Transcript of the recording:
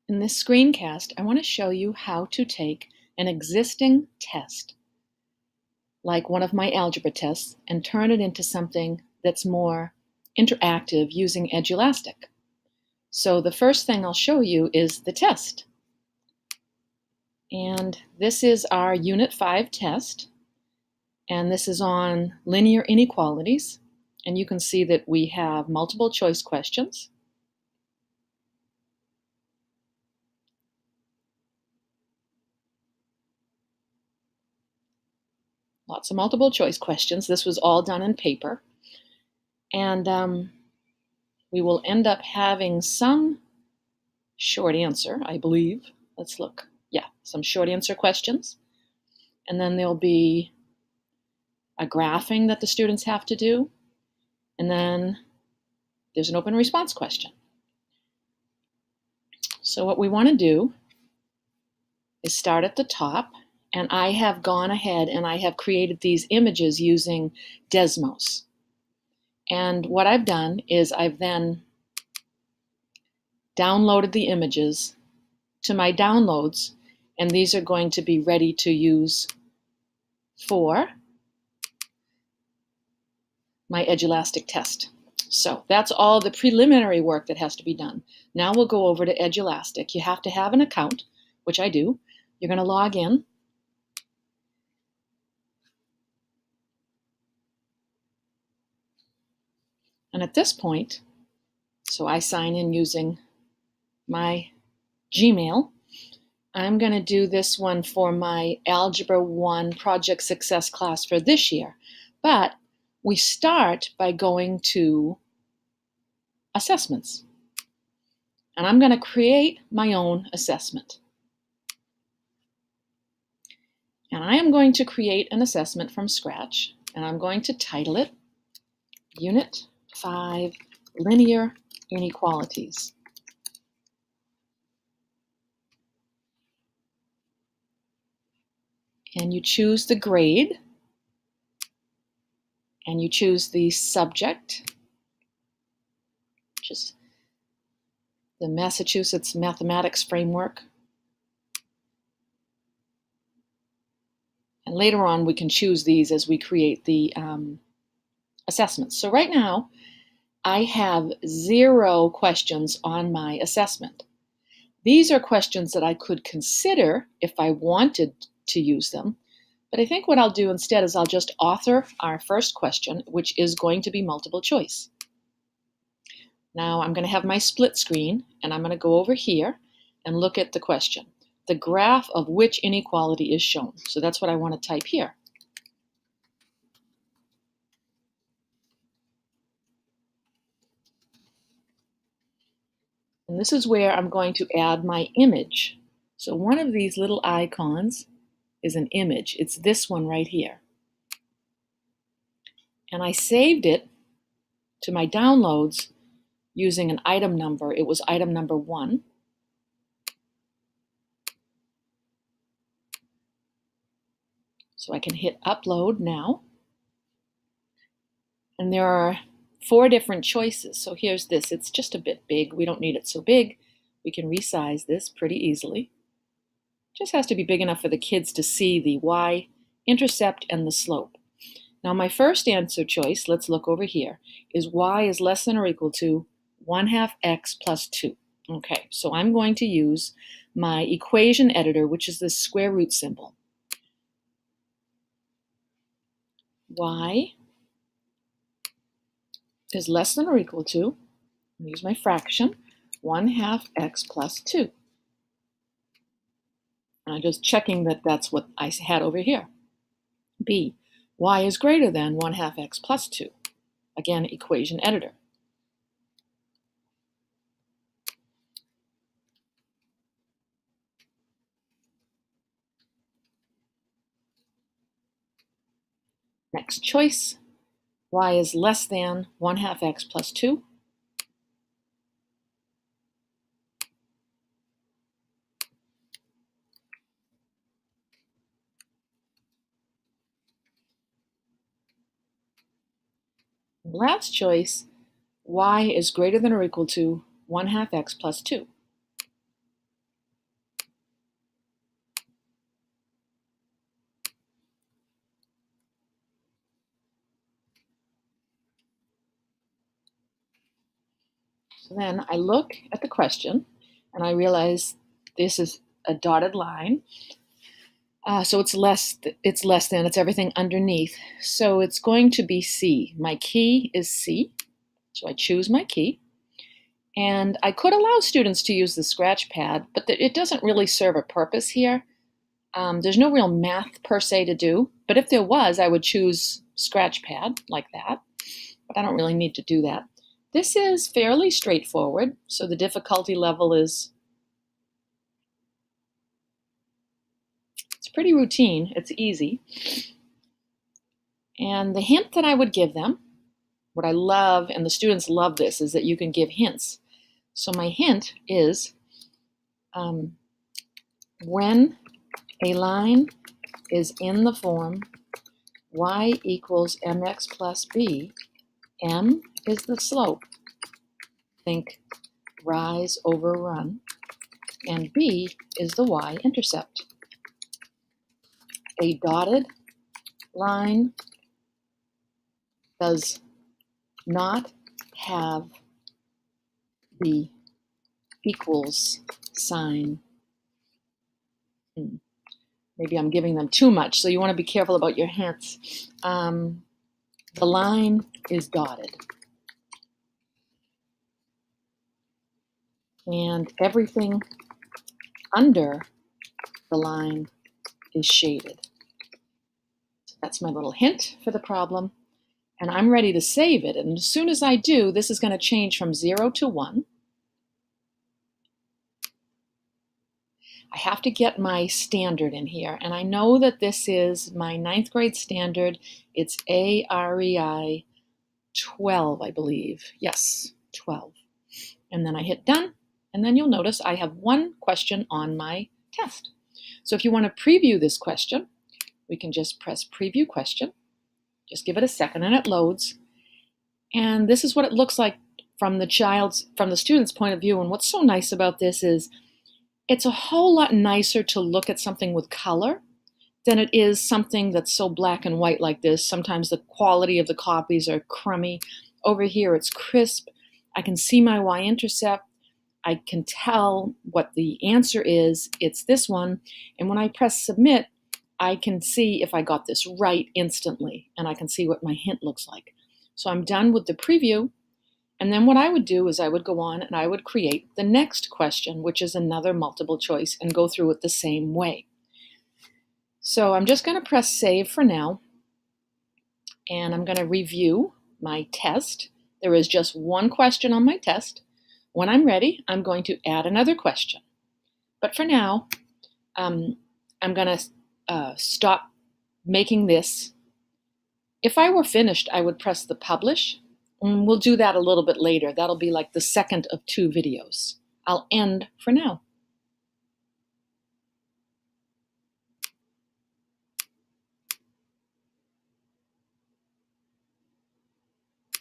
In this screencast, I want to show you how to take an existing test, like one of my algebra tests, and turn it into something that's more interactive using Edulastic. So the first thing I'll show you is the test. And this is our Unit 5 test, and this is on linear inequalities. And you can see that we have multiple choice questions. Lots of multiple choice questions. This was all done in paper. And we will end up having some short answer, I believe. Let's look. Yeah, some short answer questions. And then there'll be a graphing that the students have to do. And then there's an open response question. So what we want to do is start at the top. And I have gone ahead and I have created these images using Desmos. And what I've done is I've then downloaded the images to my downloads, and these are going to be ready to use for my Edulastic test. So that's all the preliminary work that has to be done. Now we'll go over to Edulastic. You have to have an account, which I do. You're going to log in. And at this point, so I sign in using my Gmail. I'm going to do this one for my Algebra 1 Project Success class for this year. But we start by going to Assessments. And I'm going to create my own assessment. And I am going to create an assessment from scratch. And I'm going to title it Unit 5 Linear Inequalities. And you choose the grade, and you choose the subject, which is the Massachusetts Mathematics Framework. And later on, we can choose these as we create the assessments. So right now, I have 0 questions on my assessment. These are questions that I could consider if I wanted to use them. But I think what I'll do instead is I'll just author our first question, which is going to be multiple choice. Now I'm going to have my split screen, and I'm going to go over here and look at the question. The graph of which inequality is shown. So that's what I want to type here. And this is where I'm going to add my image. So one of these little icons is an image. It's this one right here. And I saved it to my downloads using an item number. It was item number 1. So I can hit upload now. And there are 4 different choices. So here's this. It's just a bit big. We don't need it so big. We can resize this pretty easily. Just has to be big enough for the kids to see the y-intercept and the slope. Now my first answer choice, let's look over here, is y is less than or equal to 1/2 x plus 2. Okay, so I'm going to use my equation editor, which is this square root symbol. Y is less than or equal to, I'll use my fraction, 1/2 x plus 2. And I'm just checking that that's what I had over here. B, y is greater than 1/2 x plus 2. Again, equation editor. Next choice, y is less than 1/2 x plus 2. Last choice, y is greater than or equal to 1/2 x plus 2. So then I look at the question and I realize this is a dotted line. So it's less than, it's everything underneath. So it's going to be C. My key is C. So I choose my key. And I could allow students to use the scratch pad, but it doesn't really serve a purpose here. There's no real math per se to do, but if there was, I would choose scratch pad like that, but I don't really need to do that. This is fairly straightforward, so the difficulty level is, it's pretty routine, it's easy. And the hint that I would give them, what I love, and the students love this, is that you can give hints. So my hint is, when a line is in the form y equals mx plus b, m is the slope, think rise over run, and b is the y-intercept. A dotted line does not have the equals sign. Maybe I'm giving them too much, so you want to be careful about your hints. The line is dotted. And everything under the line is shaded. That's my little hint for the problem. And I'm ready to save it. And as soon as I do, this is going to change from 0 to 1. I have to get my standard in here. And I know that this is my 9th grade standard. It's AREI 12, I believe. Yes, 12. And then I hit done. And then you'll notice I have one question on my test. So if you want to preview this question, we can just press preview question. Just give it a second and it loads. And this is what it looks like from the student's point of view. And what's so nice about this is it's a whole lot nicer to look at something with color than it is something that's so black and white like this. Sometimes the quality of the copies are crummy. Over here it's crisp. I can see my y-intercept. I can tell what the answer is. It's this one. And when I press submit, I can see if I got this right instantly, and I can see what my hint looks like. So I'm done with the preview. And then what I would do is I would go on and I would create the next question, which is another multiple choice, and go through it the same way. So I'm just going to press save for now. And I'm going to review my test. There is just one question on my test. When I'm ready, I'm going to add another question. But for now, I'm going to stop making this. If I were finished, I would press the publish. And we'll do that a little bit later. That'll be like the second of 2 videos. I'll end for now.